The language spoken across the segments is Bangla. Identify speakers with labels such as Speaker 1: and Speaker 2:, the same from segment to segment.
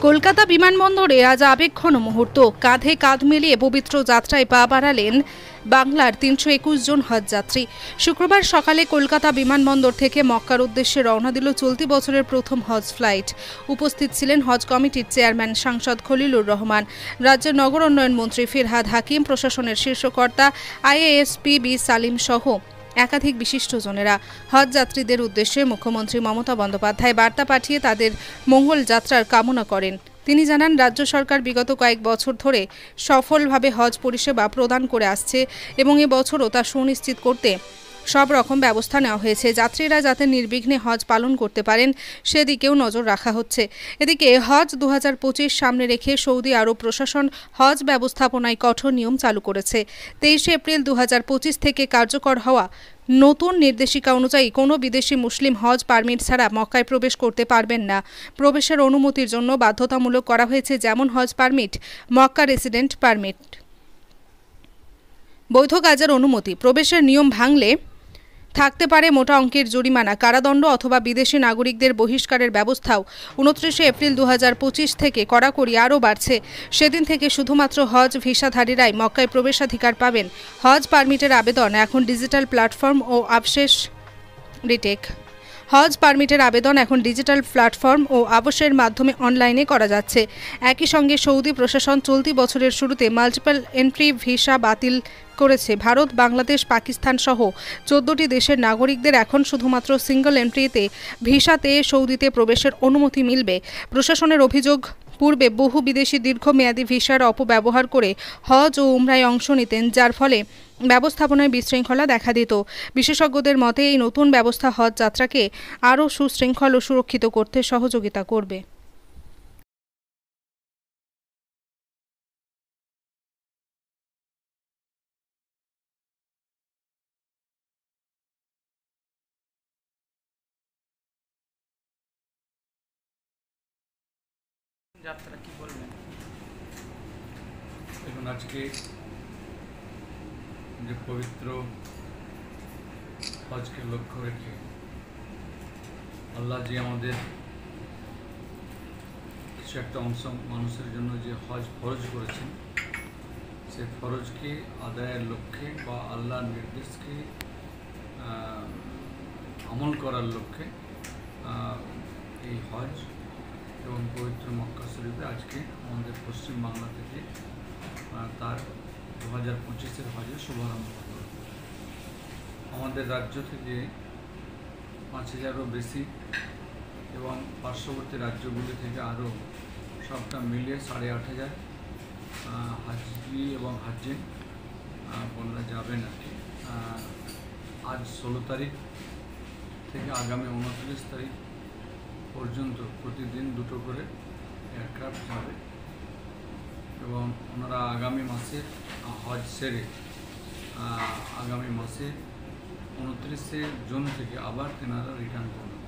Speaker 1: কলকাতা বিমানবন্দরে আজ আবেগঘন মুহূর্ত। কাঁধে কাঁধ মিলিয়ে পবিত্র যাত্রায় পা বাড়ালেন বাংলার ৩২১ জন হজ যাত্রী। শুক্রবার সকালে কলকাতা বিমানবন্দর থেকে মক্কার উদ্দেশ্যে রওনা দিল চলতি বছরের প্রথম হজ ফ্লাইট। উপস্থিত ছিলেন হজ কমিটির চেয়ারম্যান সাংসদ খলিলুর রহমান, রাজ্যের নগর উন্নয়ন মন্ত্রী ফিরহাদ হাকিম, প্রশাসনের শীর্ষকর্তা আইএএসপি বি সালিম সহ একাধিক বিশিষ্টজনেরা। হজ যাত্রীদের উদ্দেশ্যে মুখ্যমন্ত্রী মমতা বন্দ্যোপাধ্যায় বার্তা পাঠিয়ে তাদের মঙ্গল যাত্রার কামনা করেন। তিনি জানান, রাজ্য সরকার বিগত কয়েক বছর ধরে সফলভাবে হজ পরিষেবা প্রদান করে আসছে এবং এবছরও তা সুনিশ্চিত করতে সব রকম ব্যবস্থা নেওয়া হয়েছে। যাত্রীরা যাতে নির্বিঘ্নে হজ পালন করতে পারেন সেদিকেও নজর রাখা হচ্ছে। এদিকে হজ ২০২৫ সামনে রেখে সৌদি আরব প্রশাসন হজ ব্যবস্থাপনায় কঠোর নিয়ম চালু করেছে। ২৩ এপ্রিল ২০২৫ থেকে কার্যকর হওয়া নতুন নির্দেশিকা অনুযায়ী কোনো বিদেশি মুসলিম হজ পারমিট ছাড়া মক্কায় প্রবেশ করতে পারবেন না। প্রবেশের অনুমতির জন্য বাধ্যতামূলক করা হয়েছে যেমন হজ পারমিট, মক্কা রেসিডেন্ট পারমিট। বৈধ কাজের অনুমতি, প্রবেশের নিয়ম ভাঙলে থাকতে পারে মোটা অঙ্কের জরিমানা, কারাদণ্ড অথবা বিদেশি নাগরিকদের বহিষ্কারের ব্যবস্থাও ২৯ এপ্রিল ২০২৫ থেকে কড়াকড়ি আরও বাড়ছে। সেদিন থেকে শুধুমাত্র হজ ভিসাধারীরাই মক্কায় প্রবেশাধিকার পাবেন। হজ পারমিটের আবেদন এখন ডিজিটাল প্ল্যাটফর্ম ও আবশেষ রিটেক হজ পারমিটের আবেদন এখন ডিজিটাল প্ল্যাটফর্ম ও আবশের মাধ্যমে অনলাইনে করা যাচ্ছে। একই সঙ্গে সৌদি প্রশাসন চলতি বছরের শুরুতে মাল্টিপল এন্ট্রি ভিসা বাতিল করেছে। ভারত, বাংলাদেশ, পাকিস্তান সহ ১৪টি দেশের নাগরিকদের এখন শুধুমাত্র সিঙ্গল এন্ট্রিতে ভিসাতে সৌদিতে প্রবেশের অনুমতি মিলবে। প্রশাসনের অভিযোগ, পূর্বে বহু বিদেশি দীর্ঘমেয়াদী ভিসার অপব্যবহার করে হজ ও উমরায় অংশ নিতেন, যার ফলে ব্যবস্থাপনায় বিশৃঙ্খলা দেখা দিত। বিশেষজ্ঞদের মতে এই নতুন ব্যবস্থা হজ যাত্রাকে আরও সুশৃঙ্খল ও সুরক্ষিত করতে সহযোগিতা করবে।
Speaker 2: যাত্রা কি বলবেন?
Speaker 3: এখন আজকে যে পবিত্র হজকে লক্ষ্য রেখে আল্লাহ যে আমাদের কিছু একটা অংশ মানুষের জন্য যে হজ ফরজ করেছেন, সেই ফরজকে আদায়ের লক্ষ্যে বা আল্লাহর নির্দেশকে আমল করার লক্ষ্যে এই হজ এবং পবিত্র মক্কা শরীফে আজকে আমাদের পশ্চিম বাংলা থেকে তার ২০২৫-এর হজের শুভারম্ভ হল। আমাদের রাজ্য থেকে ৫,০০০-এরও বেশি এবং পার্শ্ববর্তী রাজ্যগুলি থেকে আরও সবটা মিলিয়ে ৮,৫০০ হাজি এবং হাজিন বলা যাবেন আর কি। আজ ১৬ তারিখ থেকে আগামী ২৯ তারিখ পর্যন্ত প্রতিদিন দুটো করে এয়ারক্রাফট যাবে এবং ওনারা আগামী মাসের হজ সেরে আগামী মাসে ২৯শে জুন থেকে আবার তেনারা রিটার্ন করবেন।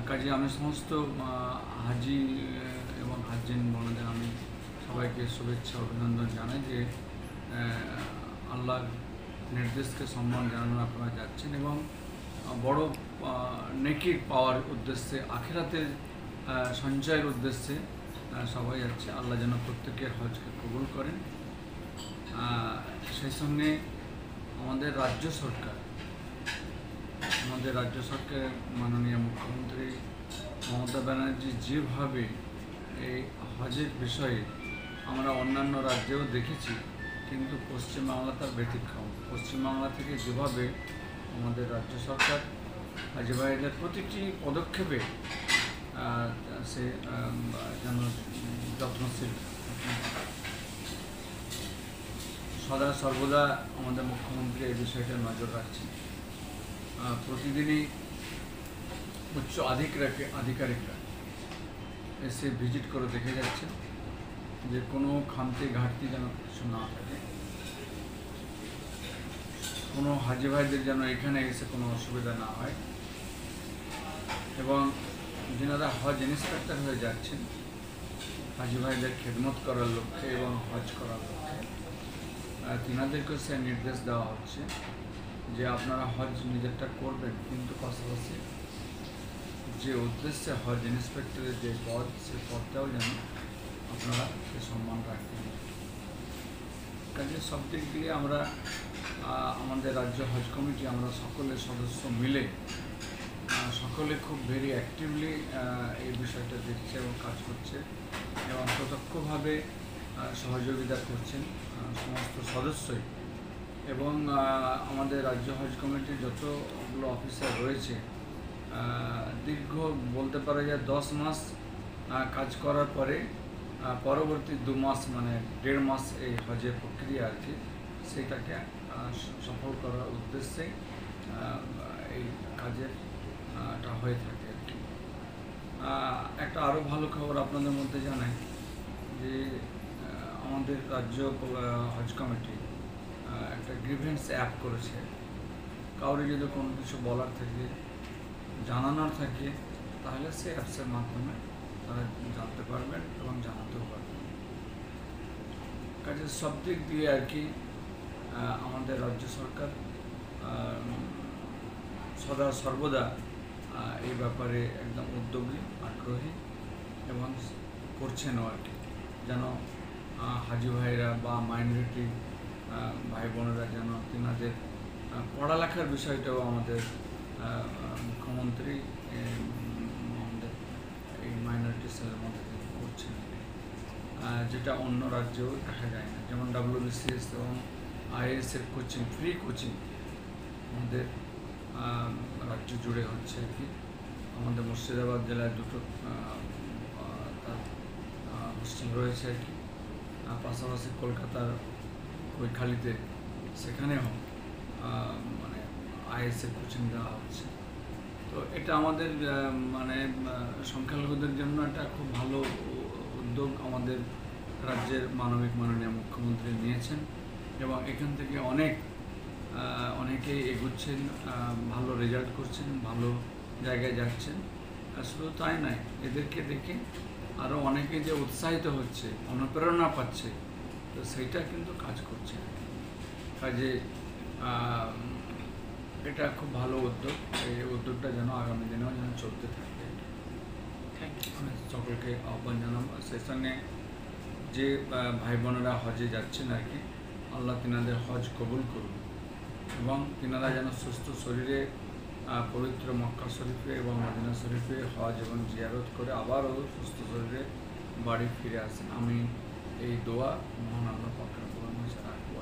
Speaker 3: কাজে আমি সমস্ত হাজি এবং হাজিন বোনদের আমি সবাইকে শুভেচ্ছা অভিনন্দন জানাই যে আল্লাহর নির্দেশকে সম্মান জানানো আপনারা যাচ্ছেন এবং বড় নেকি পাওয়ার উদ্দেশ্যে, আখিরাতের সঞ্চয়ের উদ্দেশ্যে সবাই যাচ্ছে। আল্লাহ যেন প্রত্যেকের হজকে কবুল করেন। সেই সঙ্গে আমাদের রাজ্য সরকারের মাননীয় মুখ্যমন্ত্রী মমতা ব্যানার্জি যেভাবে এই হজের বিষয়ে আমরা অন্যান্য রাজ্যেও দেখেছি, কিন্তু পশ্চিমবাংলা তার ব্যতিক্রম। পশ্চিমবাংলা থেকে যেভাবে আমাদের রাজ্য সরকার হাজি ভাইদের প্রতিটি পদক্ষেপে সে যেন যত্নশীল, সদা সর্বদা আমাদের মুখ্যমন্ত্রী এই বিষয়টা নজর রাখছেন। প্রতিদিনই উচ্চ আধিকারিকরা এসে ভিজিট করে দেখে যাচ্ছেন যে কোনো খামতি ঘাটতি যেন কিছু না থাকে, কোনো হাজি ভাইদের যেন এখানে এসে কোনো অসুবিধা না হয় এবং যিনারা হজ ইন্সপেক্টর হয়ে যাচ্ছেন হাজি ভাইদের খেদমত করার লক্ষ্যে এবং হজ করার লক্ষ্যে তিনাদেরকেও সে নির্দেশ দেওয়া হচ্ছে যে আপনারা হজ নিজেরটা করবেন, কিন্তু পাশাপাশি যে উদ্দেশ্যে হজ ইন্সপেক্টরের যে পদ, সে পদটাও যেন আপনারা সে সম্মান রাখেন। কাজে সব দিক দিয়ে আমরা আমাদের রাজ্য হজ কমিটি আমরা সকলের সদস্য মিলে সকলে খুব ভেরি অ্যাক্টিভলি এই বিষয়টা দেখছে এবং কাজ করছে এবং প্রত্যক্ষভাবে সহযোগিতা করছেন সমস্ত সদস্যই। এবং আমাদের রাজ্য হজ কমিটির যতগুলো অফিসার রয়েছে দীর্ঘ বলতে পারা যায় 10 মাস কাজ করার পরে পরবর্তী 2 মাস মানে 1.5 মাস এই হজের প্রক্রিয়া আর কি, সেটাকে সফল করার উদ্দেশ্যে এই কাজের টা হয়ে থাকে আর কি। একটা আরও ভালো খবর আপনাদের মধ্যে জানাই যে আমাদের রাজ্য হজ কমিটি একটা গ্রিভেন্স অ্যাপ করেছে। কাউরে যদি কোনো কিছু বলার থাকে, জানানোর থাকে, তাহলে সে অ্যাপসের মাধ্যমে তারা জানতে পারবেন এবং জানাতেও পারবেন। কাজে সব দিক দিয়ে আর কি আমাদের রাজ্য সরকার সর্বদা এই ব্যাপারে একদম উদ্যোগী, আগ্রহী এবং করছেনও আর কি, যেন হাজি ভাইরা বা মাইনরিটি ভাই বোনেরা যেন তেনাদের পড়ালেখার বিষয়টাও আমাদের মুখ্যমন্ত্রী আমাদের এই মাইনরিটি সেলের মধ্যে করছেন, যেটা অন্য রাজ্যেও দেখা যায় না। যেমন WBCS এবং IAS-এর কোচিং, ফ্রি কোচিং আমাদের রাজ্য জুড়ে হচ্ছে আর কি। আমাদের মুর্শিদাবাদ জেলায় 2টো তার হোস্টেল রয়েছে আর কি, পাশাপাশি কলকাতার কৈখালিতে সেখানেও মানে IAS-এর কোচিং দেওয়া হচ্ছে। তো এটা আমাদের মানে সংখ্যালঘুদের জন্য একটা খুব ভালো উদ্যোগ আমাদের রাজ্যের মাননীয় মুখ্যমন্ত্রী নিয়েছেন এবং এখান থেকে অনেকেই এগুচ্ছেন, ভালো রেজাল্ট করছেন, ভালো জায়গায় যাচ্ছেন। আর শুধু তাই নয়, এদেরকে দেখে আরও অনেকে যে উৎসাহিত হচ্ছে, অনুপ্রেরণা পাচ্ছে, তো সেইটা কিন্তু কাজ করছে। কাজে এটা খুব ভালো উদ্যোগ। এই উদ্যোগটা যেন আগামী দিনেও যেন চলতে থাকে। সকলকে আহ্বান জানাবো সেই সঙ্গে যে ভাই বোনেরা হজে যাচ্ছেন আর কি, আল্লাহ তিনাদের হজ কবুল করুন এবং তিনারা যেন সুস্থ শরীরে পবিত্র মক্কা শরীফে এবং মদিনা শরীফে হজ এবং জিয়ারত করে আবারও সুস্থ শরীরে বাড়ি ফিরে আসেন। আমি এই দোয়া মহান আল্লাহ পাকের উপর রাখবো।